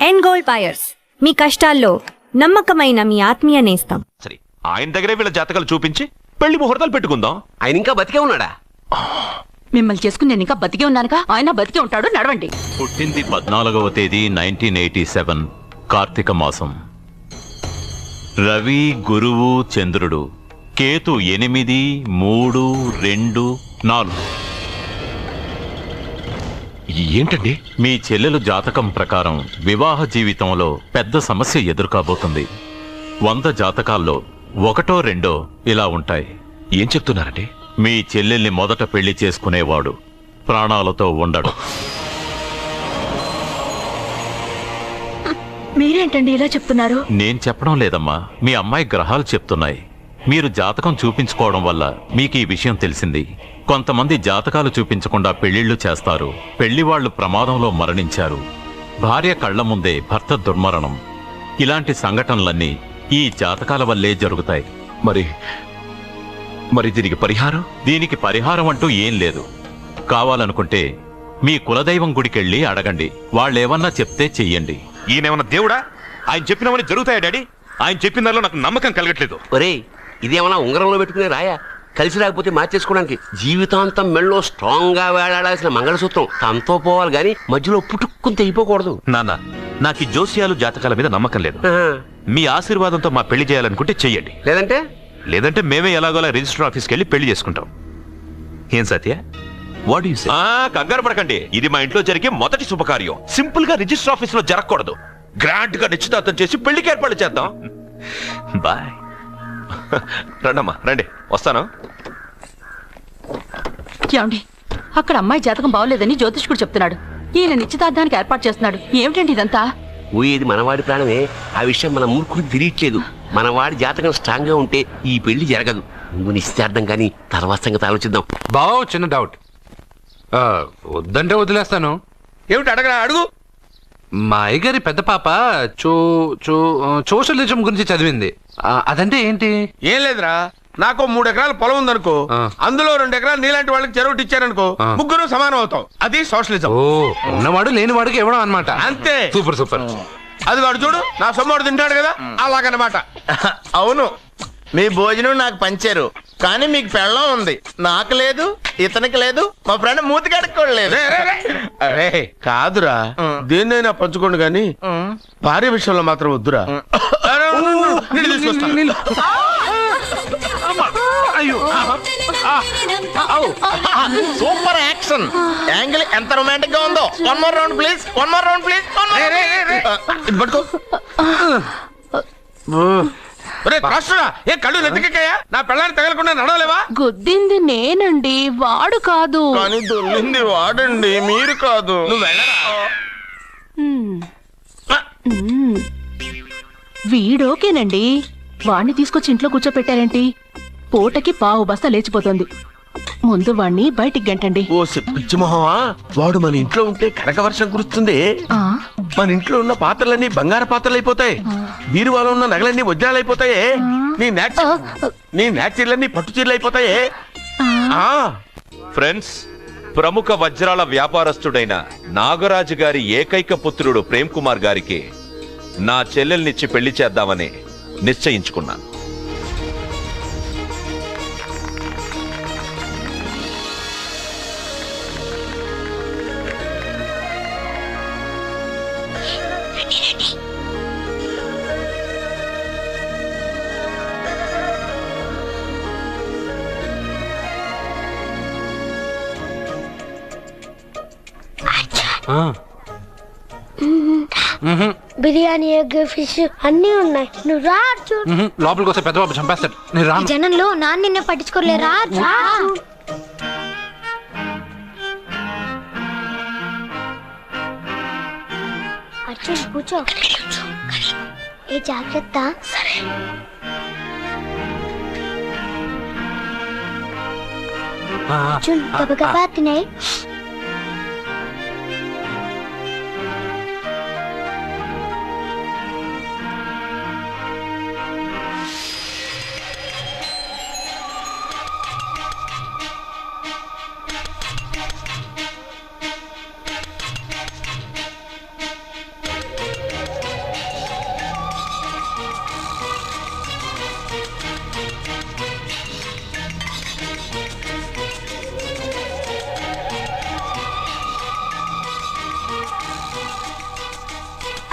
ఎన్ gold buyers, మీ కష్టాల్లో నమ్మకమైన మీ ఆత్మీయ నేస్తం. సరే, ఆయన దగ్గరే వీళ్ళ జాతకాలు చూపించి పెళ్లి ముహూర్తాలు పెట్టుకుందాం. ఆయన ఇంకా బతికే ఉన్నాడా? మిమ్మల్ని చేసుకుని నేను ఇంకా బతికే ఉన్నానుగా. ఆయన బతికే ఉంటాడు. నడవండి. పుట్టింది 14వ తేదీ 1987 కార్తీక మాసం. రవి, గురువు, చంద్రుడు, కేతు 8, 3, 2, 4. ఏంటండి? మీ చెల్లెలు జాతకం ప్రకారం వివాహ జీవితంలో పెద్ద సమస్య ఎదుర్కోబోతుంది. 100 జాతకాల్లో 1, 2 ఇలా ఉంటాయి. ఏం చెప్తున్నారండి? మీ చెల్లెల్ని మొదట పెళ్లి చేసుకునేవాడు ప్రాణాలతో ఉండడు. మీరేంటండి ఇలా చెప్తున్నారు? నేను చెప్పడం లేదమ్మా, మీ అమ్మాయి గ్రహాలు చెప్తున్నాయి. మీరు జాతకం చూపించుకోవడం వల్ల మీకు ఈ విషయం తెలిసింది. కొంతమంది జాతకాలు చూపించకుండా పెళ్లిళ్లు చేస్తారు. పెళ్లివాళ్లు ప్రమాదంలో మరణించారు. భార్య కళ్ల ముందే భర్త దుర్మరణం. ఇలాంటి సంఘటనలన్నీ ఈ జాతకాల వల్లే జరుగుతాయి. మరి దీనికి పరిహారం? దీనికి పరిహారం అంటూ ఏం లేదు. కావాలనుకుంటే మీ కులదైవం గుడికెళ్ళి అడగండి. వాళ్ళేమన్నా చెప్తే చెయ్యండి. ఈయనేమన్నా దేవుడా? ఆయన చెప్పినవన్నీ జరుగుతాయా డాడీ? ఆయన చెప్పిన దానిలో నాకు నమ్మకం కలగట్లేదు. ఒరేయ్, ఇదేమన్నా ఉంగరంలో పెట్టుకునే రాయా? కలిసి రాకపోతే మార్చేసుకోవడానికి జీవితాంతం మెళ్ళో స్ట్రాంగ్ గా వేలాడాల్సిన మంగళసూత్రం తనతో పోవాలి గాని మధ్యలో పుట్టుక్కుని తెగిపోకూడదు. నాన్న, నాకు ఈ జోస్యాలు జాతకాల మీద నమ్మకం లేదు. మీ ఆశీర్వాదంతో మా పెళ్లి చేయాలనుకుంటే చెయ్యండి. లేదంటే మేమే ఎలాగోలా రిజిస్టర్ ఆఫీస్కి వెళ్ళి పెళ్లి చేసుకుంటాం. ఏం సత్య? What you say? కంగారు పడకండి. ఇది మా ఇంట్లో జరిగే మొదటి శుభకార్యం. సింపుల్ గా రిజిస్టర్ ఆఫీస్ లో జరగకూడదు. గ్రాండ్ గా నిశ్చితార్థం చేసి పెళ్లికి ఏర్పాటు చేద్దాం. బాయ్. రండమ్మా, రండి, వస్తాను. ఏమండి, అక్కడ అమ్మాయి జాతకం బాగోలేదని జ్యోతిష్కుడు చెప్తున్నాడు. ఈయన నిశ్చితార్థానికి ఏర్పాటు చేస్తున్నాడు. ఏమిటండి ఇదంతా? ఊయేది మనవాడి ప్రాణమే. ఆ విషయం మన మూర్ఖుడికి తెలియట్లేదు. మనవాడి జాతకం స్ట్రాంగ్ గా ఉంటే ఈ పెళ్లి జరగదు. నువ్వు నిశ్చితార్థం కానీ తర్వాత సంగతి ఆలోచిద్దాం. బావ, చిన్న డౌట్. వద్దంటే వదిలేస్తాను. ఏమిటి అడగరా? అడుగు. మా అయ్యగారి పెద్ద పాప సోషలిజం గురించి చదివింది. అదంటే ఏంటి? ఏం లేదురా, నాకు 3 ఎకరాల పొలం ఉందనుకో, అందులో 2 ఎకరాలు నీలాంటి వాళ్ళకి చెరువు ఇచ్చారనుకో, ముగ్గురు సమానం అవుతాం. అది సోషలిజం. ఓ, ఉన్నవాడు లేనివాడికి ఇవ్వడం అనమాట. అంతే. Super super. అది వాడు చూడు, నా సొమ్మడు తింటాడు కదా, అలాగనమాట. అవును, మీ భోజనం నాకు పంచారు, కానీ మీకు పెళ్ళం ఉంది, నాకు లేదు, ఇతనికి లేదు, మా ఫ్రెండ్ మూతి కడుక్కోలేదు. అరే కాదురా, దేన్నైనా పంచుకోండి గాని భార్య విషయంలో మాత్రం వద్దురా. సూపర్ యాక్షన్ యాంగిల్ ఎంత రొమాంటిక్ గా ఉందో. 1 more round please, 1 more round please. పట్టుకో. ఏ కళ్ళు నెత్తికెక్కాయా? నా పెళ్ళాన్ని తగలకుండా నడవలేవా? గుద్దింది నేనండి, వాడు కాదు. కానీ దొల్లింది వాడండి, మీరు కాదు. నువ్వు వెళ్ళరా. వీడోకేనండి. వాణ్ణి తీసుకొచ్చి ఇంట్లో కూర్చోపెట్టారేంటి? పూటకి పావు బస్తా లేచిపోతుంది. ముందు వాణ్ణి బయటికి గంటండి. ఓ పిచ్చి మొహమా, వాడు మన ఇంట్లో ఉంటే కనక వర్షం కురుస్తుంది. మన ఇంట్లో ఉన్న పాత్రలన్నీ బంగారు పాత్రలు అయిపోతాయి. బీరువాలో ఉన్న నగలన్నీ వజ్రాలు అయిపోతాయి. నీ నాచీర్లన్నీ పట్టు చీరలు అయిపోతాయి. ఫ్రెండ్స్, ప్రముఖ వజ్రాల వ్యాపారస్తుడైన నాగరాజు గారి ఏకైక పుత్రుడు ప్రేమ్ కుమార్ గారికి నా చెల్లెల్నిచ్చి పెళ్లి చేద్దామని నిశ్చయించుకున్నాను. బిర్యానీ, ఎగ్, ఫిష్ అన్ని ఉన్నాయి. నువ్వు రా. లోపలికి వస్తే పెద్ద బాబు చంపేస్తాడు. నేను రాను. జనంలో నాన్న నిన్నే పట్టించుకోలే. రా. అర్జున్ కూర్చో. ఏ జాగ్రత్త. సరే. అర్జున్ గబగబా తినేయ్.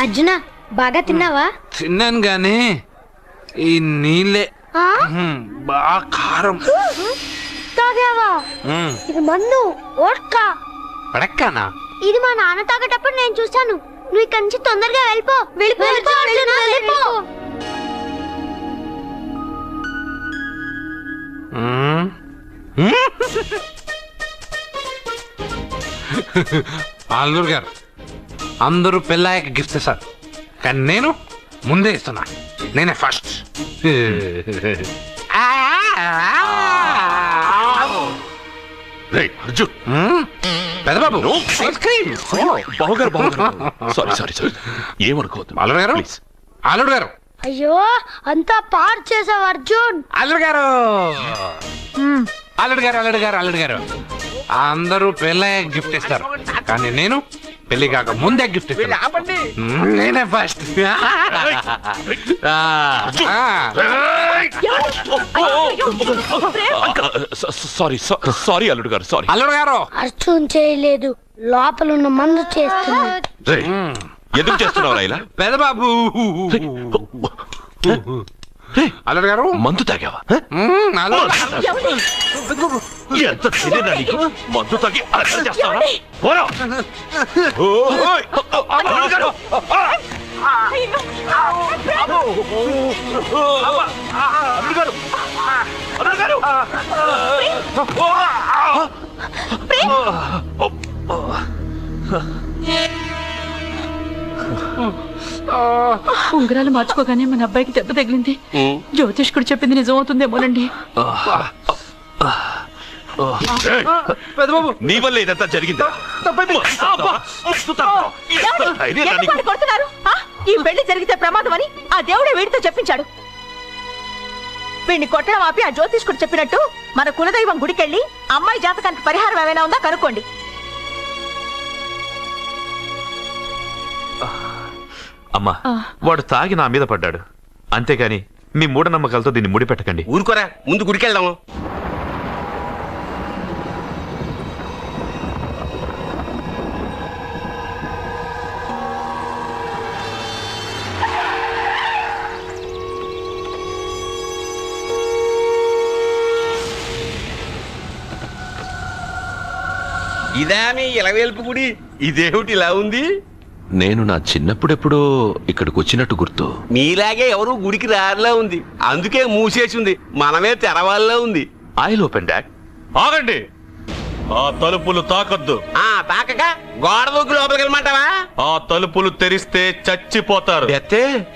అర్జున బాగా తిన్నావా? తిన్నాను గాని ఈ నీళ్ళే ఆ? బాగా కారం. తాగావా? ఇది మందు ఓట్కా. పడక్కనా? ఇది మా నాన్న తాగేటప్పుడు నేను చూశాను. నువ్వు ఇక్కడి నుంచి తొందరగా వెళ్ళిపో. వెళ్ళిపో అర్జున, వెళ్ళిపో. అల్లుడు గారు అందరూ పెళ్ళాయక గిఫ్ట్ ఇస్తారు, కానీ నేను ముందే ఇస్తున్నా. నేనే ఫస్ట్. రేయ్, అర్జున్. పెద్దబాబు బావగారు సారీ ఏమనుకోవద్దు. అల్లుడు గారు, ప్లీజ్. అల్లుడు గారు, అయ్యో అంతా పాడు చేసావు అర్జున్. అల్లుడు గారు, అల్లుడు గారు, అల్లుడు గారు, అల్లుడు గారు అందరూ పెళ్ళాయక గిఫ్ట్ ఇస్తారు, కానీ నేను పెళ్లి కాక ముందే గిఫ్ట్ ఇస్తాను. నేనే ఫస్ట్. సారీ అల్లుడు గారు, సారీ. అల్లుడు గారు, అర్జున్ చేయలేదు, లోపల ఉన్న మందు చేస్తుంది. రేయ్, ఎందుకు చేస్తున్నావు ఇలా? పెద్దబాబు. అల్లుడు గారు, మందు తాగావా? ఎంత తెలియదా నీకు? మందు తాగి అలసట చేస్తావా? పోరా. ఓయ్! అల్లుడు గారు! అల్లుడు గారు! అల్లుడు గారు! ఉంగరాలు మార్చుకోగానే మన అబ్బాయికి దెబ్బ తగిలింది. జ్యోతిష్కుడు చెప్పింది నిజం అవుతుందేమోనండి. పెద్దబాబు, నీ వల్ల ఇదంతా జరిగింది. ఈ పెళ్లి జరిగితే ప్రమాదం అని ఆ దేవుడే వీడితో చెప్పించాడు. వీడిని కొట్టడం ఆపి ఆ జ్యోతిష్కుడు చెప్పినట్టు మన కులదైవం గుడికెళ్ళి అమ్మాయి జాతకానికి పరిహారం ఏమైనా ఉందా కనుక్కోండి. అమ్మా, వాడు తాగి నా మీద పడ్డాడు, అంతేగాని మీ మూఢనమ్మకాలతో దీన్ని ముడిపెట్టకండి. ఊరుకోరా, ముందు గుడికెళ్దాము. ఇదా మీ ఇలవేల్పు గుడి? ఇదేమిటి ఇలా ఉంది? నేను నా చిన్నప్పుడెప్పుడో ఇక్కడికి వచ్చినట్టు గుర్తు. మీలాగే ఎవరు గుడికి రారులా ఉంది, అందుకే మూసేసి ఉంది. మనమే తెరవాళ్ళలో ఉంది. I'll open dad. ఆగండి, ఆ తలుపులు తాకద్దు. తాకక గోడ దూకి లోపలికి వెళ్ళమంటావా? ఆ తలుపులు తెరిస్తే చచ్చిపోతారు.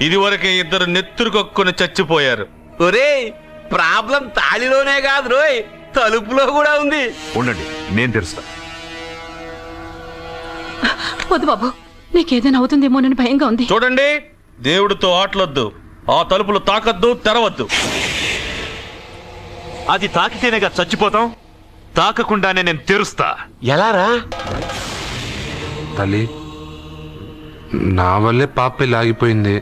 ఇదివరకే ఇద్దరు నెత్తురు కొక్కుని చచ్చిపోయారు. ఒరేయ్, ప్రాబ్లం తాళిలోనే కాదు రోయ్, తలుపులో కూడా ఉంది. ఉండండి, నేను తెరుస్తా. వద్దు బాబు, నీకేదైనా అవుతుందేమోనని భయంగా ఉంది. చూడండి, దేవుడితో ఆటలొద్దు. ఆ తలుపులు తాకద్దు, తెరవద్దు. అది తాకితేనేగా చచ్చిపోతాం, తాకకుండానే నేను తెరుస్తా. ఎలారా? తల్లి, నా వల్లే పాప పెళ్లి ఆగిపోయింది.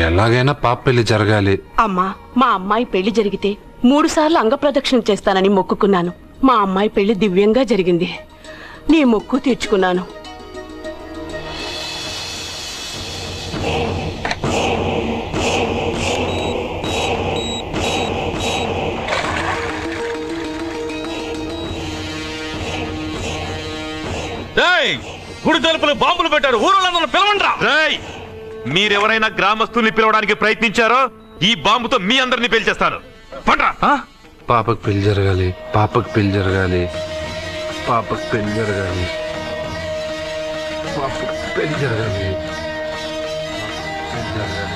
ఎలాగైనా పాప పెళ్లి జరగాలి. అమ్మా, మా అమ్మాయి పెళ్లి జరిగితే 3 సార్లు అంగప్రదక్షిణ చేస్తానని మొక్కుకున్నాను. మా అమ్మాయి పెళ్లి దివ్యంగా జరిగింది. నీ మొక్కు తీర్చుకున్నాను. గుడి తలుపులు బాంబులు పెట్టారు, ఊరులందరూ పిలవండ్రా. మీరెవరైనా గ్రామస్తుల్ని పిలవడానికి ప్రయత్నించారో ఈ బాంబుతో మీ అందరినీ పేల్చేస్తాను. పండ్రా. పాపకు పెళ్లి జరగాలి, పాపకు పెళ్లి జరగాలి, పాపకు పెళ్లి జరగాలి, పాపకు పెళ్లి జరగాలి, పెళ్లి జరగాలి.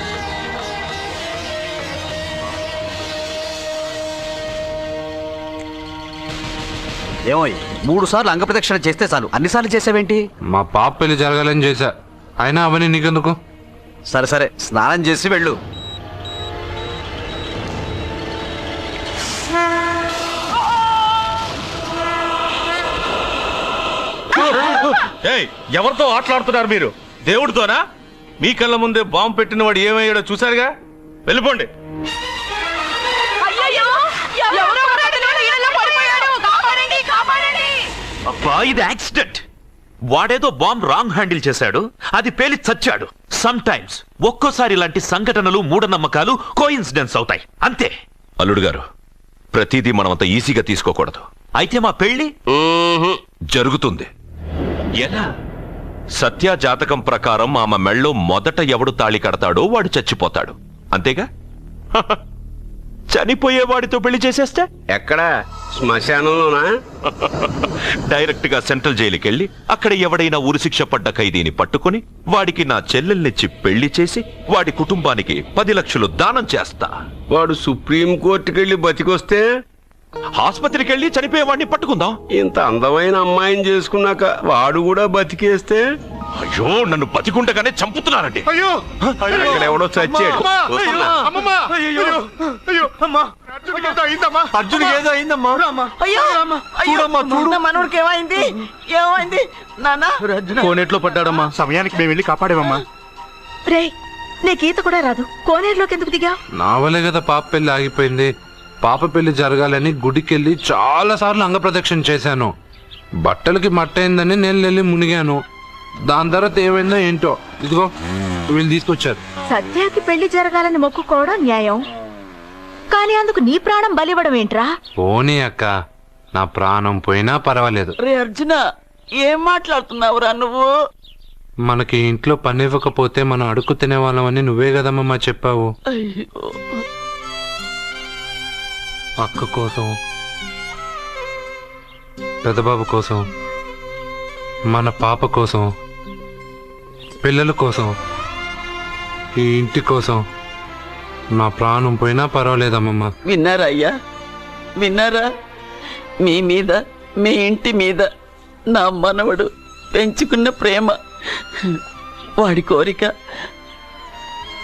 ఏమోయ్, 3 సార్లు అంగప్రదక్షిణ చేస్తే చాలు, అన్నిసార్లు చేసావేంటి? మా పాప పెళ్లి జరగాలని చేశా, అయినా అవన్నీ నీకెందుకు? సరే సరే, స్నానం చేసి వెళ్ళు. ఎవరితో ఆటలాడుతున్నారు మీరు? దేవుడితోనా? మీ కళ్ళ ముందే బాంబు పెట్టిన వాడు ఏమయ్యాడో చూసారుగా. వెళ్ళిపోండి. అబ్బా, ఇది యాక్సిడెంట్. వాడేదో బాంబ్ రాంగ్ హ్యాండిల్ చేశాడు, అది పేలి చచ్చాడు. సమ్ టైమ్స్ ఒక్కోసారి ఇలాంటి సంఘటనలు మూఢనమ్మకాలు కోఇన్సిడెన్స్ అవుతాయి, అంతే. అల్లుడు గారు, ప్రతిదీ మనం అంత ఈజీగా తీసుకోకూడదు. అయితే మా పెళ్లి జరుగుతుంది. ఎలా? సత్య జాతకం ప్రకారం ఆమె మెళ్ళో మొదట ఎవడు తాళి కడతాడో వాడు చచ్చిపోతాడు, అంతేగా? చనిపోయేవాడితో పెళ్లి చేసేస్తే ఎక్కడా? శ్మశానంలోనా? డైరెక్ట్ గా సెంట్రల్ జైలుకి వెళ్ళి అక్కడ ఎవడైనా ఉరిశిక్ష పడ్డ ఖైదీని పట్టుకుని వాడికి నా చెల్లెల్నిచ్చి పెళ్లి చేసి వాడి కుటుంబానికి 10 లక్షలు దానం చేస్తా. వాడు సుప్రీం కోర్టుకెళ్ళి బతికొస్తే ఆసుపత్రికి వెళ్ళి చనిపోయేవాడిని పట్టుకుందాం. ఇంత అందమైన అమ్మాయిని చేసుకున్నాక వాడు కూడా బతికేస్తే? అయ్యో, నన్ను బతికుండగానే చంపుతున్నారండి. ఇక్కడ ఎవడో చచ్చాడు. అర్జునికి ఏదో అయిందమ్మా. అయ్యో నా మనవడికి ఏమైంది? ఏమైంది నాన్న? కోనేట్లో పడ్డాడమ్మా. సమయానికి మేము వెళ్ళి కాపాడేవమ్మా. రే, నీకు ఈత కూడా రాదు, కోనేరులోకి ఎందుకు దిగా? నా వల్లే కదా పాప పెళ్లి ఆగిపోయింది. పాప పెళ్లి జరగాలని గుడికెళ్ళి చాలా సార్లు అంగప్రదక్షిణ చేశాను. బట్టలకి మట్టయిందని నేను వెళ్ళి మునిగాను. దాని తర్వాత ఏమైందో ఏంటో, ఇదిగో వీళ్ళు తీసుకొచ్చారు. సత్యాకి పెళ్లి జరగాలని మొక్కుకోవడం న్యాయం, కానీ అందుకు నీ ప్రాణం బలివ్వడం ఏంట్రా? పోనీ అక్క, నా ప్రాణం పోయినా పర్వాలేదు. రే అర్జున, ఏం మాట్లాడుతున్నావురా నువ్వు? మనకి ఇంట్లో పని ఇవ్వకపోతే మనం అడుక్కు తినేవాళ్ళమని నువ్వే కదమ్మా చెప్పావు. అయ్యో, అక్క కోసం, పెద్దబాబు కోసం, మన పాప కోసం, పిల్లల కోసం, ఈ ఇంటి కోసం నా ప్రాణం పోయినా పర్వాలేదమ్మమ్మ. విన్నారా అయ్యా, విన్నారా? మీ మీద, మీ ఇంటి మీద నా మనవడు పెంచుకున్న ప్రేమ, వాడి కోరిక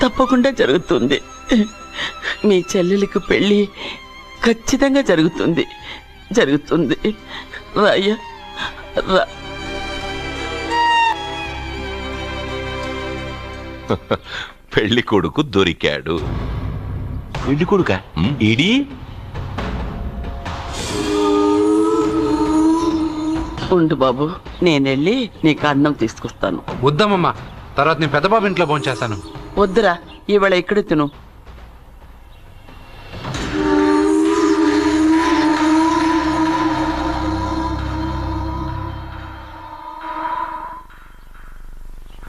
తప్పకుండా జరుగుతుంది. మీ చెల్లెలకు పెళ్ళి ఖచ్చితంగా జరుగుతుంది, జరుగుతుంది. రాయ్యా రా. పెళ్లి కొడుకు దొరికాడు. పెళ్లి కొడుక ఇడి? ఉండు బాబు, నేనెళ్ళి నీకు అన్నం తీసుకొస్తాను. వద్దమ్మమ్మ, తర్వాత నేను పెద్దబాబు ఇంట్లో భోంచేస్తాను. వద్దురా, ఇవాళ ఇక్కడ తిను.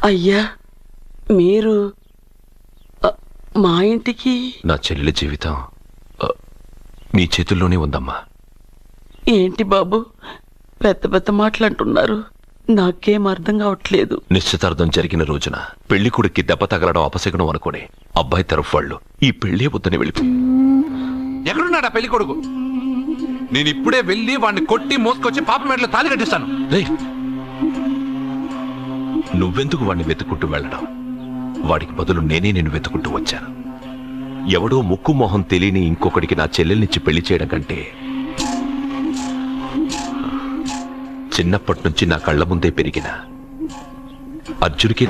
అయ్యా, మీరు మా ఇంటికి? నా చెల్లెలి జీవితం మీ చేతుల్లోనే ఉందమ్మా. ఏంటి బాబు పెద్ద పెద్ద మాటలంటున్నారు? నాకేం అర్థం కావట్లేదు. నిశ్చితార్థం జరిగిన రోజున పెళ్లి కొడుక్కి దెబ్బ తగలడం అపశకునం అనుకుని అబ్బాయి తరఫు వాళ్ళు ఈ పెళ్లి వద్దని వెళ్ళిపో. ఎక్కడున్నాడా పెళ్లి కొడుకు? నేను ఇప్పుడే వెళ్ళి వాడిని కొట్టి మోసుకొచ్చి పాప మెడలో తాళి కట్టిస్తాను. నువ్వెందుకు వాడిని వెతుక్కుంటూ వెళ్ళడం? వాడికి బదులు నేనే నిన్ను వెతుకుంటూ వచ్చాను. ఎవడో ముక్కు మొహం తెలియని ఇంకొకడికి నా చెల్లెల్నిచ్చి పెళ్లి చేయడం కంటే చిన్నప్పటి నుంచి నా కళ్ళ ముందే పెరిగిన అర్జున్కి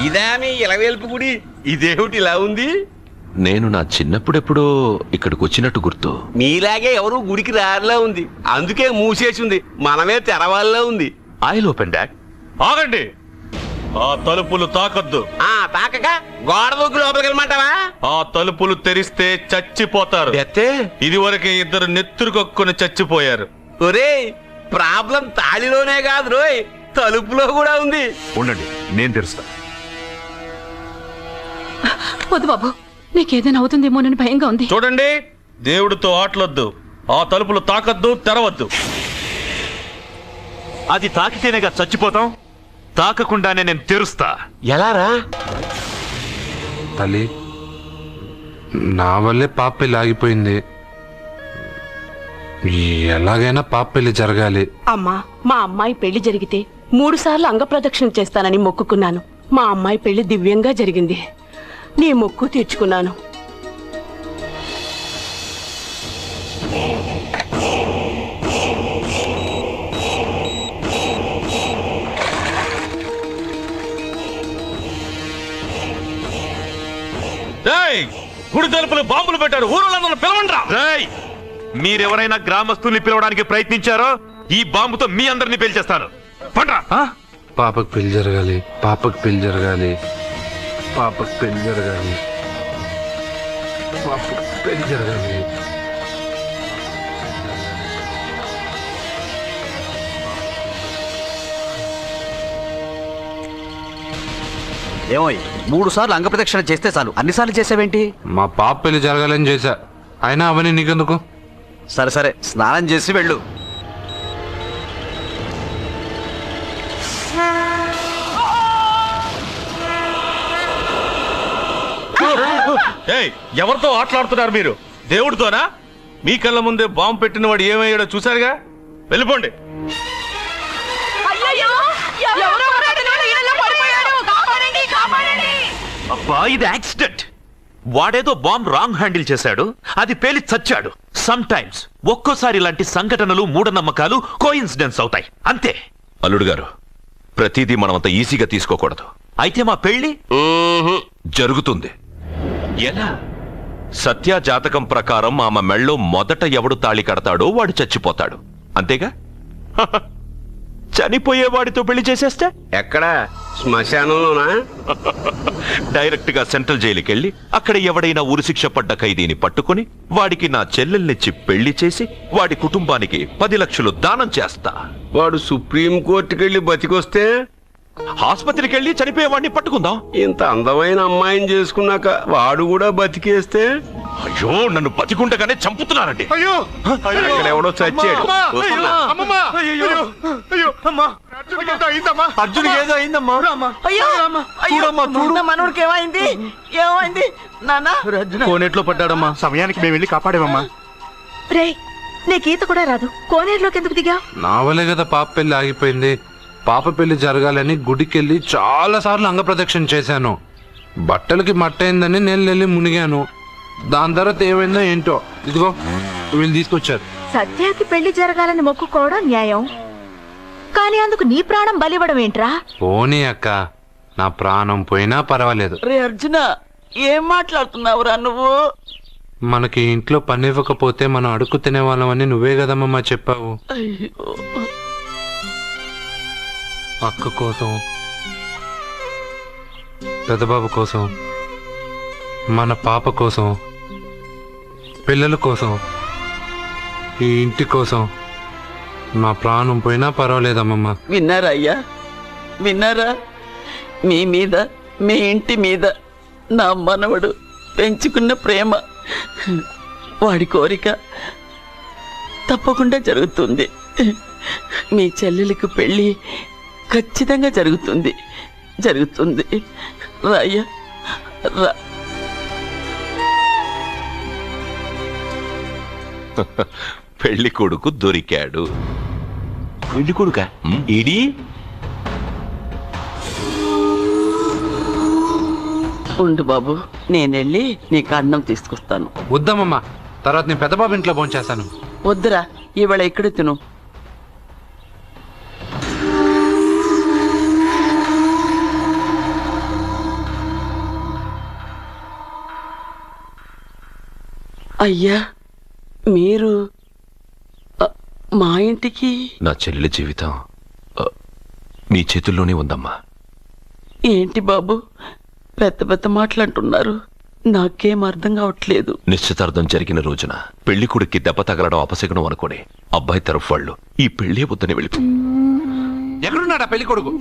ఇదా మీ ఇలవేల్పు గుడి? ఇదేమిటి ఇలా ఉంది? నేను నా చిన్నప్పుడెప్పుడో ఇక్కడికి వచ్చినట్టు గుర్తు. మీలాగే ఎవరు గుడికి రారులా ఉంది, అందుకే మూసేసి ఉంది. మనమే తెరవాళ్ళలో ఉంది. I'll open dad. ఆగండి, ఆ తలుపులు తాకద్దు. తాకక గోడ దూకి లోపలికి వెళ్ళమంటావా? ఆ తలుపులు తెరిస్తే చచ్చిపోతారు. ఇది వరకు 2 నెత్తురు కొక్కుని చచ్చిపోయారు. ఒరే, ప్రాబ్లం తాళిలోనే కాదు రోయ్, తలుపులో కూడా ఉంది. ఉండండి, నేను తెరుస్తా. వద్దు బాబు, నీకేదైనా అవుతుందేమోనని భయంగా ఉంది. చూడండి, దేవుడితో ఆటలొద్దు. ఆ తలుపులు తాకద్దు, తెరవద్దు. అది తాకితేనేగా చచ్చిపోతాం, తాకకుండానే నేను తెరుస్తా. ఎలారా? తల్లి, నా వల్లే పాప పెళ్లి ఆగిపోయింది. ఎలాగైనా పాప పెళ్లి జరగాలి. అమ్మా, మా అమ్మాయి పెళ్లి జరిగితే 3 సార్లు అంగప్రదక్షిణ చేస్తానని మొక్కుకున్నాను. మా అమ్మాయి పెళ్లి దివ్యంగా జరిగింది. నీ మొక్కు తీర్చుకున్నాను. గుడి తలుపులు బాంబులు పెట్టారు, ఊరులందరూ పిలవండ్రా. మీరెవరైనా గ్రామస్తుల్ని పిలవడానికి ప్రయత్నించారో ఈ బాంబుతో మీ అందరినీ పేల్చేస్తాను. పండ్రా. పాపకు పెళ్లి జరగాలి, పాపకు పెళ్లి జరగాలి, పాపకు పెళ్లి జరగాలి, పాపకు పెళ్లి జరగాలి. ఏమోయ్ 3 సార్లు అంగప్రదక్షిణ చేస్తే చాలు అన్నిసార్లు చేసావేంటి? మా పాప పెళ్లి జరగాలని చేశా, అయినా అవన్నీ నీకెందుకు? సరే సరే స్నానం చేసి వెళ్ళు. ఎవరితో ఆటలాడుతున్నారు మీరు? దేవుడితోనా? మీ కళ్ళ ముందే బాంబు పెట్టిన వాడు ఏమయ్యాడో చూసారుగా. వెళ్ళిపోండి. అబ్బా, ఇది యాక్సిడెంట్. వాడేదో బాంబ్ రాంగ్ హ్యాండిల్ చేశాడు, అది పేలి చచ్చాడు. సమ్ టైమ్స్ ఒక్కోసారి ఇలాంటి సంఘటనలు మూఢనమ్మకాలు కోఇన్సిడెన్స్ అవుతాయి, అంతే. అల్లుడు గారు, ప్రతిదీ మనమంత ఈజీగా తీసుకోకూడదు. అయితే మా పెళ్లి జరుగుతుంది. ఎలా? సత్య జాతకం ప్రకారం ఆమె మెళ్ళో మొదట ఎవడు తాళి కడతాడో వాడు చచ్చిపోతాడు, అంతేగా? చనిపోయేవాడితో పెళ్లి చేసేస్తే ఎక్కడా? శ్మశానంలోనా? డైరెక్ట్ గా సెంట్రల్ జైలుకి వెళ్ళి అక్కడ ఎవడైనా ఉరిశిక్ష పడ్డ ఖైదీని పట్టుకుని వాడికి నా చెల్లెల్నిచ్చి పెళ్లి చేసి వాడి కుటుంబానికి 10 లక్షలు దానం చేస్తా. వాడు సుప్రీం కోర్టుకెళ్ళి బతికొస్తే ఆసుపత్రికి వెళ్ళి చనిపోయేవాడిని పట్టుకుందాం. ఇంత అందమైన అమ్మాయిని చేసుకున్నాక వాడు కూడా బతికేస్తే? అయ్యో, నన్ను బతికుండగానే చంపుతున్నారండి. ఎవడో చచ్చాడు. అర్జునికి ఏదో అయిందమ్మా. మనోడికి ఏమైంది? ఏమైంది నాన్న? కోనేట్లో పడ్డాడమ్మా, సమయానికి మేము వెళ్ళి కాపాడేమమ్మా. రే, నీకు ఈత కూడా రాదు, కోనేరులోకి ఎందుకు దిగా? నా వల్లే కదా పాప పెళ్లి ఆగిపోయింది. పాప పెళ్లి జరగాలని గుడికెళ్ళి చాలా సార్లు అంగప్రదక్షిణ చేశాను. బట్టలకి మట్టయిందని నేను వెళ్ళి మునిగాను. దాని తర్వాత ఏమైందో ఏంటో, ఇదిగో వీళ్ళు తీసుకొచ్చారు. సత్యాకి పెళ్లి జరగాలని మొక్కుకోవడం న్యాయం, కానీ అందుకు నీ ప్రాణం బలివ్వడం ఏంట్రా? పోనీ అక్క, నా ప్రాణం పోయినా పర్వాలేదు. రే అర్జున, ఏం మాట్లాడుతున్నావురా నువ్వు? మనకి ఇంట్లో పని ఇవ్వకపోతే మనం అడుక్కు తినేవాళ్ళమని నువ్వే కదమ్మా చెప్పావు. అయ్యో, అక్క కోసం, పెద్దబాబు కోసం, మన పాప కోసం, పిల్లల కోసం, ఈ ఇంటి కోసం నా ప్రాణం పోయినా పర్వాలేదమ్మమ్మ. విన్నారా అయ్యా, విన్నారా? మీ మీద, మీ ఇంటి మీద నా మనవడు పెంచుకున్న ప్రేమ, వాడి కోరిక తప్పకుండా జరుగుతుంది. మీ చెల్లెలకు పెళ్ళి ఖచ్చితంగా జరుగుతుంది, జరుగుతుంది. రాయ్యా రా. పెళ్లి కొడుకు దొరికాడు. పెళ్లి కొడుక ఇడి? ఉండు బాబు, నేనెళ్ళి నీకు అన్నం తీసుకొస్తాను. వద్దమ్మమ్మ, తర్వాత నేను పెద్దబాబు ఇంట్లో భోంచేస్తాను. వద్దురా, ఇవాళ ఇక్కడ తిను. అయ్యా, మీరు మా ఇంటికి? నా చెల్లెలి జీవితం మీ చేతుల్లోనే ఉందమ్మా. ఏంటి బాబు పెద్ద పెద్ద మాటలంటున్నారు? నాకేం అర్థం కావట్లేదు. నిశ్చితార్థం జరిగిన రోజున పెళ్లి కొడుక్కి దెబ్బ తగలడం అపశకునం అనుకుని అబ్బాయి తరఫు వాళ్ళు ఈ పెళ్లి వద్దని వెళ్ళిపో. ఎక్కడున్నాడా పెళ్లి కొడుకు?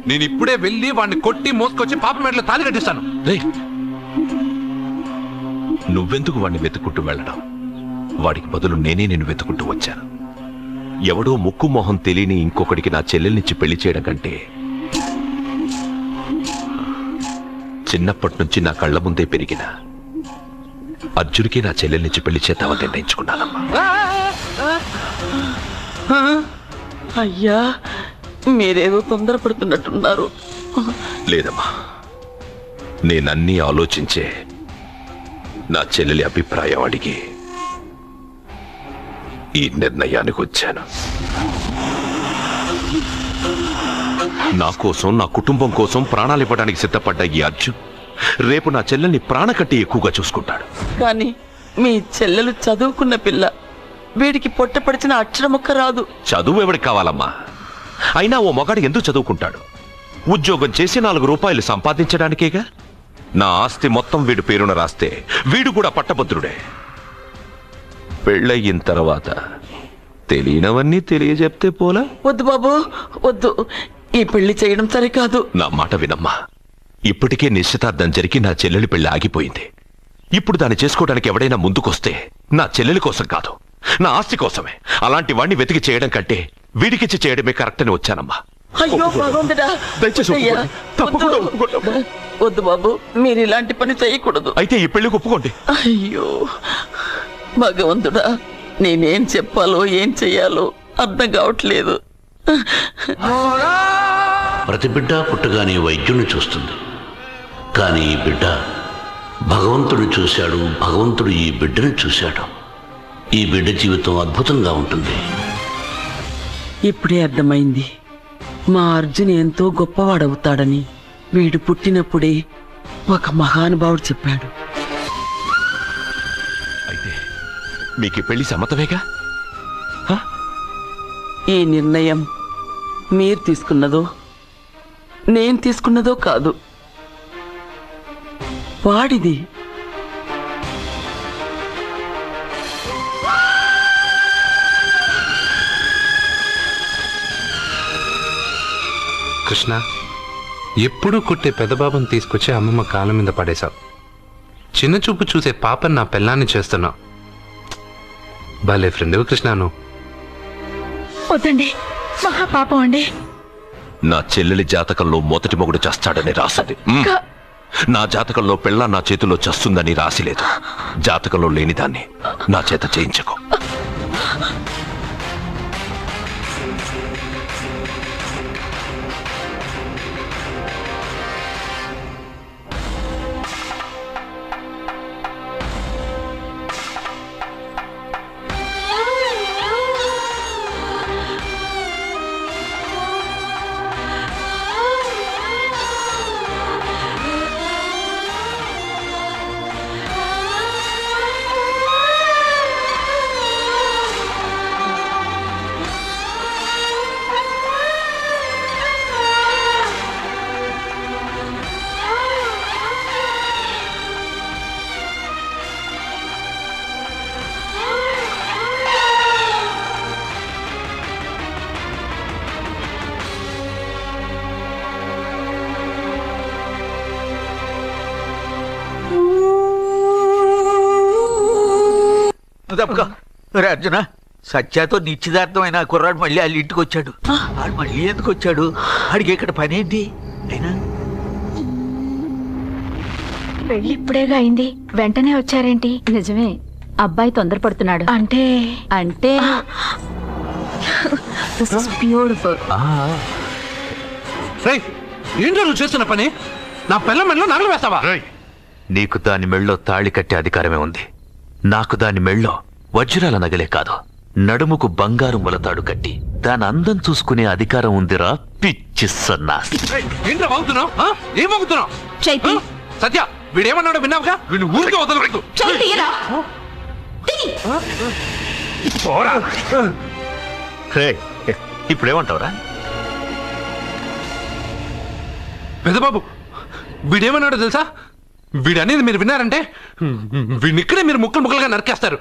నేను ఇప్పుడే వెళ్ళి వాడిని కొట్టి మోసుకొచ్చి పాప మెడలో తాళి కట్టిస్తాను. నువ్వెందుకు వాడిని వెతుక్కుంటూ వెళ్ళడం? వాడికి బదులు నేనే నిన్ను వెతుకుంటూ వచ్చాను. ఎవడో ముక్కు మొహం తెలియని ఇంకొకడికి నా చెల్లెల్నిచ్చి పెళ్లి చేయడం కంటే చిన్నప్పటి నుంచి నా కళ్ళ ముందే పెరిగిన అర్జున్కి నా చెల్లెల్నిచ్చి పెళ్లి చేద్దామని నిర్ణయించుకున్నానమ్మా. అయ్యా, మీరేదో తొందరపడుతున్నట్టున్నారు. లేదమ్మా, నేనన్నీ ఆలోచించే నా చెల్లెలి అభిప్రాయం అడిగి ఈ నిర్ణయానికి వచ్చాను. నా కోసం, నా కుటుంబం కోసం ప్రాణాలు ఇవ్వడానికి సిద్ధపడ్డ ఈ అర్జున్ రేపు నా చెల్లెల్ని ప్రాణకట్టి ఎక్కువగా చూసుకుంటాడు. కానీ మీ చెల్లెలు చదువుకున్న పిల్ల, వీడికి పొట్టపడిచిన అక్షరముక్క రాదు. చదువు ఎవరికి కావాలమ్మా? అయినా ఓ మొగాడు ఎందుకు చదువుకుంటాడు? ఉద్యోగం చేసి 4 రూపాయలు సంపాదించడానికేగా. నా ఆస్తి మొత్తం వీడి పేరున రాస్తే వీడు కూడా పట్టభద్రుడే. పెళ్ళయిన తర్వాత తెలియనవన్నీ తెలియజెప్తే పోలా? వద్దు బాబు వద్దు, ఈ పెళ్లి చేయడం సరికాదు. నా మాట వినమ్మా. ఇప్పటికే నిశ్చితార్థం జరిగి నా చెల్లెలి పెళ్లి ఆగిపోయింది. ఇప్పుడు దాన్ని చేసుకోవడానికి ఎవడైనా ముందుకొస్తే నా చెల్లెలి కోసం కాదు, నా ఆస్తి కోసమే. అలాంటి వాణ్ణి వెతికి చేయడం కంటే వీడికిచ్చి చేయడమే కరెక్ట్ అని వచ్చానమ్మా. అయ్యో భగవంతుడా, దయచేసి అయ్యా, తప్పకుండా వద్దు. ఒప్పుకోండమ్మా. వద్దు బాబు, మీరు ఇలాంటి పని చేయకూడదు. అయితే ఈ పెళ్లికి ఒప్పుకోండి. అయ్యో భగవంతుడా, నేనేం చెప్పాలో ఏం చెయ్యాలో అర్థం కావట్లేదు. ప్రతి బిడ్డ పుట్టగానే వైద్యుని చూస్తుంది, కానీ ఈ బిడ్డ భగవంతుడు చూశాడు, భగవంతుడు ఈ బిడ్డను చూశాడు. ఈ బిడ్డ జీవితం అద్భుతంగా ఉంటుంది. ఇప్పుడే అర్థమైంది, మా అర్జున్ ఎంతో గొప్పవాడవుతాడని. వీడు పుట్టినప్పుడే ఒక మహానుభావుడు చెప్పాడు. అయితే మీకు ఈ పెళ్లి సమ్మతమేగా? ఈ నిర్ణయం మీరు తీసుకున్నదో నేను తీసుకున్నదో కాదు, వాడిది. కృష్ణ, ఎప్పుడూ కుట్టే పెదబాబుని తీసుకొచ్చి అమ్మమ్మ కాళ్ళ మీద పడేశావు. చిన్న చూపు చూసే పాపని నా పెళ్ళాన్ని చేస్తున్నావు. భలే ఫ్రెండ్ కృష్ణను. వద్దండి, మహాపాపం అండి. నా చెల్లెలి జాతకంలో మొదటి మొగుడు చస్తాడని రాసింది. నా జాతకంలో పెళ్ళ నా చేతిలో చస్తుందని రాసిలేదు. జాతకంలో లేనిదాన్ని నా చేత చేయించకు. అర్జున, సత్యాతో నిశ్చితార్థమైన కుర్రాడు మళ్ళీ వాళ్ళ ఇంటికి వచ్చాడు. వాడు మళ్ళీ ఎందుకు వచ్చాడు? వాడికి ఇక్కడ పని ఏంటి? అయినా పెళ్లి ఇప్పుడేగా అయింది, వెంటనే వచ్చారేంటి? నిజమే, అబ్బాయి తొందరపడుతున్నాడు. అంటే బ్యూటిఫుల్. ఏంటో నువ్వు చేస్తున్న పని? నా పిల్ల మెళ్ళలో నగలు వేస్తావా? నీకు దాని మెళ్ళో తాళి కట్టే అధికారమే ఉంది. నాకు దాని మెళ్ళో వజ్రాల నగలే కాదు, నడుముకు బంగారు మొలతాడు కట్టి దాని అందం చూసుకునే అధికారం ఉందిరా పిచ్చి సన్నాసి. ఏంటో వాగుతున్నావు? ఏం వాగుతున్నావు? సత్య, వీడేమన్నాడో విన్నావుగా? వీడిని ఊరికే వదలకూడదు. ఇప్పుడేమంటావురా? పెద్దబాబు, వీడేమన్నాడో తెలుసా? వీడనేది మీరు విన్నారంటే వీడిని ఇక్కడే మీరు ముక్కలుగా నరికేస్తారు.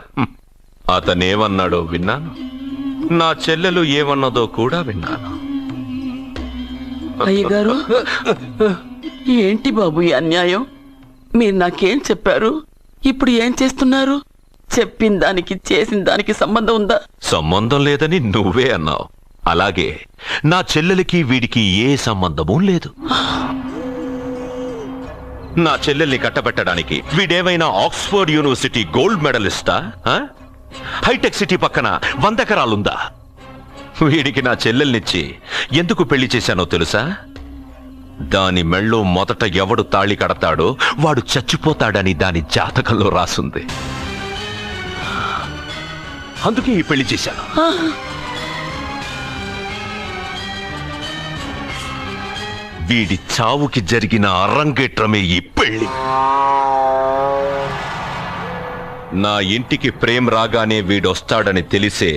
అతనేమన్నాడో విన్నాను, నా చెల్లెలు ఏమన్నదో కూడా విన్నాను. అయ్యగారు, ఏంటి బాబు ఈ అన్యాయం? మీరు నాకేం చెప్పారు, ఇప్పుడు ఏం చేస్తున్నారు? చెప్పిన దానికి చేసిన దానికి సంబంధం ఉందా? సంబంధం లేదని నువ్వే అన్నావు. అలాగే నా చెల్లెలికి వీడికి ఏ సంబంధమూ లేదు. నా చెల్లెల్ని కట్టబెట్టడానికి వీడేమైనా ఆక్స్ఫర్డ్ యూనివర్సిటీ గోల్డ్ మెడలిస్టా? హైటెక్ సిటీ పక్కన 100 ఎకరాలుందా? వీడికి నా చెల్లెల్నిచ్చి ఎందుకు పెళ్లి చేశానో తెలుసా? దాని మెళ్ళో మొదట ఎవడు తాళి కడతాడో వాడు చచ్చిపోతాడని దాని జాతకంలో రాసుంది. అందుకే ఈ పెళ్లి చేశాను. వీడి చావుకి జరిగిన అరంగేట్రమే ఈ పెళ్లి. నా ఇంటికి ప్రేమ్ రాగానే వీడొస్తాడని తెలిసే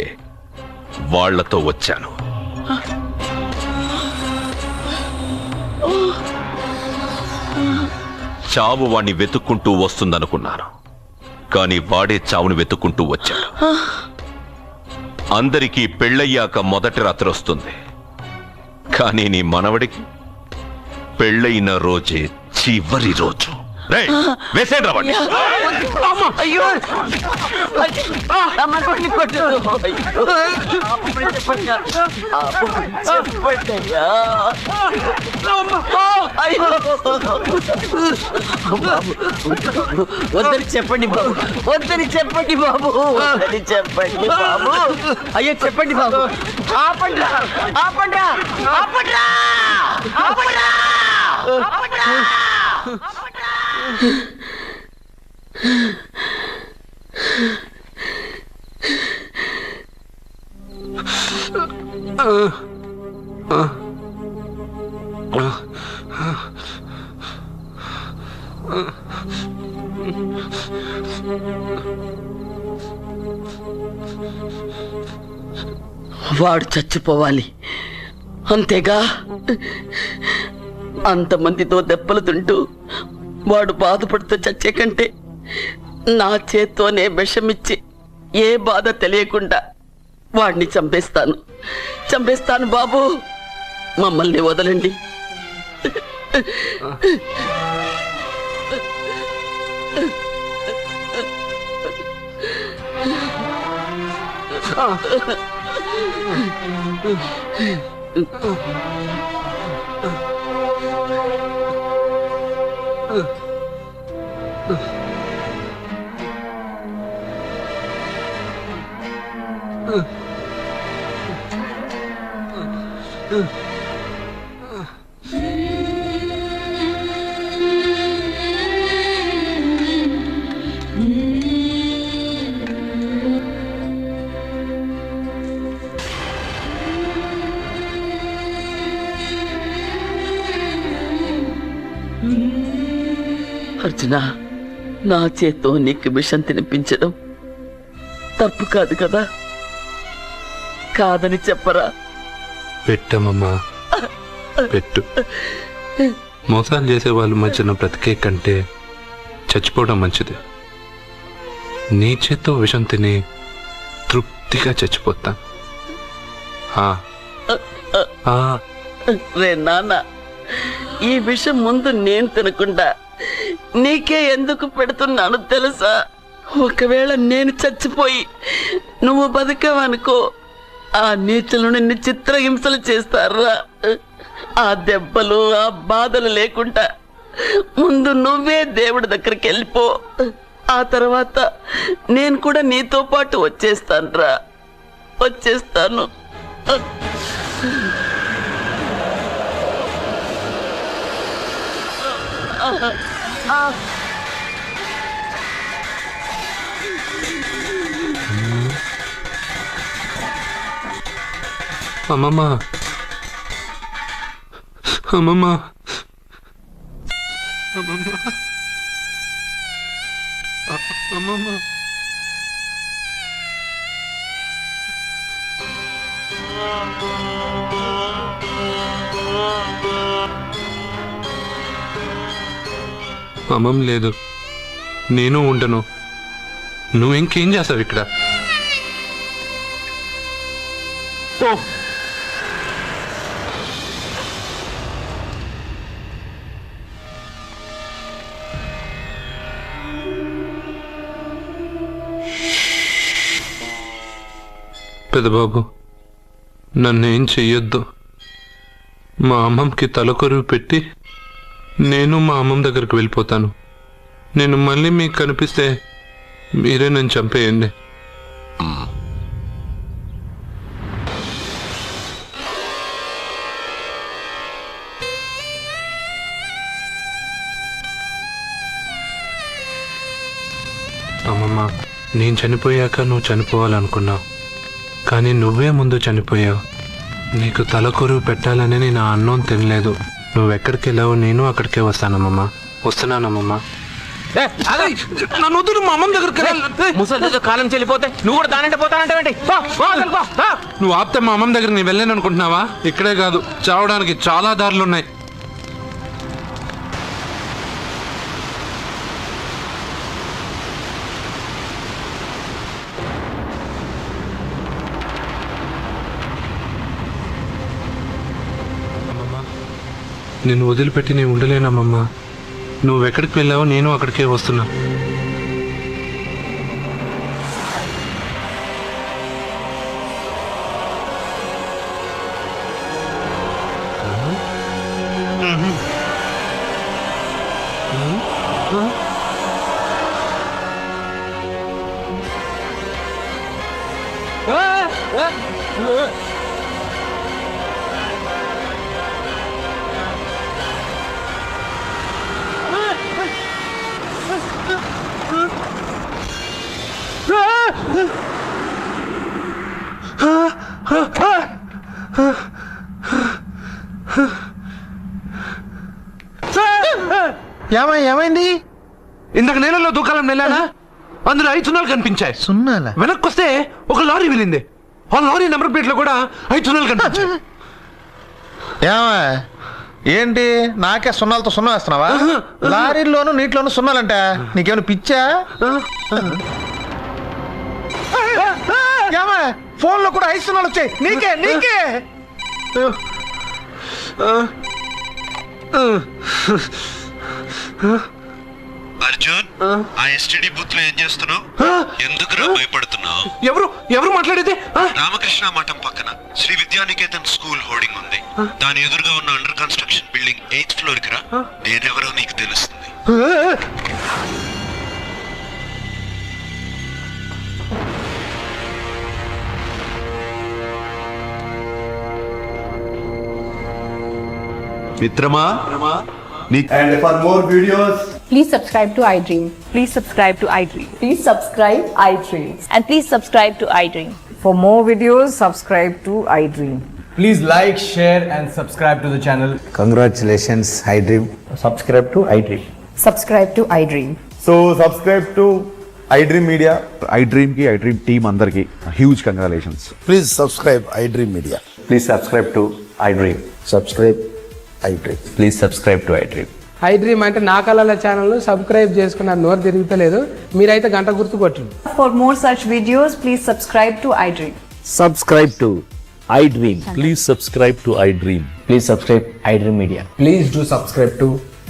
వాళ్లతో వచ్చాను. చావు వాణ్ణి వెతుక్కుంటూ వస్తుందనుకున్నాను, కానీ వాడే చావును వెతుక్కుంటూ వచ్చాడు. అందరికీ పెళ్ళయ్యాక మొదటి రాత్రి వస్తుంది, కానీ నీ మనవడికి పెళ్ళైన రోజే చివరి రోజు. వేసేయండి రావండి. అయ్యో వద్దని చెప్పండి బాబు, వద్దని చెప్పండి బాబు, వద్దని చెప్పండి బాబు. అయ్యో చెప్పండి బాబు. ఆపండ్రా, ఆపండ్రా, ఆపండ్రా, ఆపండ్రా, ఆపండ్రా. వాడు చచ్చిపోవాలి అంతేగా. అంతమందితో దెబ్బలు తింటూ వాడు బాధపడుతూ చచ్చే కంటే నా చేత్తోనే విషమిచ్చి ఏ బాధ తెలియకుండా వాడిని చంపేస్తాను, చంపేస్తాను బాబు. మమ్మల్ని వదలండి. అర్జున, నా చేత్తో నీకు విషం తినిపించడం తప్పు కాదు కదా? కాదని చెప్పరా? పెట్టమమ్మా, పెట్టు. మోసాలు చేసే వాళ్ళ మధ్యన బ్రతికే కంటే చచ్చిపోవడం మంచిది. నీ చేత్తో విషం తిని తృప్తిగా చచ్చిపోతా. రే నాన్న, ఈ విషయం ముందు నేను తినకుండా నీకే ఎందుకు పెడుతున్నాను తెలుసా? ఒకవేళ నేను చచ్చిపోయి నువ్వు బతికావనుకో, ఆ నీచులు నిన్ను చిత్రహింసలు చేస్తారా? ఆ దెబ్బలు ఆ బాధలు లేకుండా ముందు నువ్వే దేవుడి దగ్గరికి వెళ్ళిపో. ఆ తర్వాత నేను కూడా నీతో పాటు వచ్చేస్తానురా, వచ్చేస్తాను. అమ్మమ్మ, అమ్మమ్మ, అమ్మమ్మ, అమ్మమ్మ. అమ్మమ్మ లేదు, నేను ఉండను. నువ్వు ఇంకేం చేస్తావు ఇక్కడ? పెద్దబాబు, నన్నేం చెయ్యొద్దు. మా అమ్మమ్మకి తలకొరువు పెట్టి నేను మా అమ్మమ్మ దగ్గరికి వెళ్ళిపోతాను. నేను మళ్ళీ మీకు కనిపిస్తే మీరే నన్ను చంపేయండి. అమ్మమ్మ, నేను చనిపోయాక నువ్వు చనిపోవాలనుకున్నావు, కానీ నువ్వే ముందు చనిపోయావు. నీకు తలకొరువు పెట్టాలని నేను అన్నం తినలేదు. నువ్వు ఎక్కడికి వెళ్ళావో నేను అక్కడికే వస్తానమ్మమ్మ. వస్తున్నానమ్మమ్మ. నన్ను వద్దు, మా అమ్మమ్మ దగ్గరికి ముసలి కాలం చెల్లిపోతే నువ్వు కూడా దానంటే పోతానంటే నువ్వు ఆపితే మా అమ్మమ్మ దగ్గర నేను వెళ్ళాను అనుకుంటున్నావా? ఇక్కడే కాదు, చావడానికి చాలా దారులు ఉన్నాయి. నిన్ను వదిలిపెట్టి నేను ఉండలేనమ్మమ్మా. నువ్వు ఎక్కడికి వెళ్ళావో నేను అక్కడికే వస్తున్నా. ఏమైంది? ఇందాక నేలలో దూకాలం వెళ్ళానా, అందులో 5 సున్నాలు కనిపించాయి. సున్నాలా? వెనక్కి వస్తే ఒక లారీ వెళ్ళింది. ఆ లారీ నెంబర్ ప్లేట్ లో కూడా 5 సున్నాలు కనిపించాయి. ఏంటి నాకే సున్నాలతో సున్నా వేస్తున్నావా? లారీల్లోనూ నీటిలోనూ సున్నాలంట. నీకేమైనా పిచ్చా? ఫోన్ లో కూడా 5 సున్నాలు వచ్చాయి. నీకే అర్జున్, ఆ ఎస్టీడీ బూత్ లో ఏం చేస్తున్నావు? ఎందుకురా భయపడుతున్నావు? ఎవరు మాట్లాడేది? రామకృష్ణ మఠం పక్కన శ్రీ విద్యానికేతన్ స్కూల్ హోర్డింగ్ ఉంది. దాని ఎదురుగా ఉన్న under construction building 8th floor కి రా. నేనెవరో నీకు తెలుస్తుంది. మిత్రమా, And for more videos, please subscribe to iDream. Please subscribe to iDream. Please subscribe iDream. And please subscribe to iDream. For more videos, subscribe to iDream. Please like, share and subscribe to the channel. Congratulations, iDream. subscribe to iDream. Subscribe to iDream. So subscribe to iDream Media. iDream ki iDream team andarki huge congratulations. Please subscribe iDream Media. Please subscribe to iDream. Subscribe iDream. Please subscribe to iDream. iDream అంటే నా కళల channel subscribe చేసుకున్న నోరు తిరుగుతలేదు. మీరైతే గంట గుర్తు కొట్టండి. For more such videos, please subscribe to iDream. Subscribe to iDream. Please subscribe to iDream. Please subscribe iDream Media. Please do subscribe to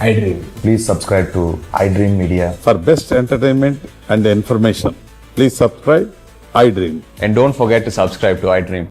iDream. Please subscribe to iDream Media. For best entertainment and information, please subscribe iDream. And don't forget to subscribe to iDream.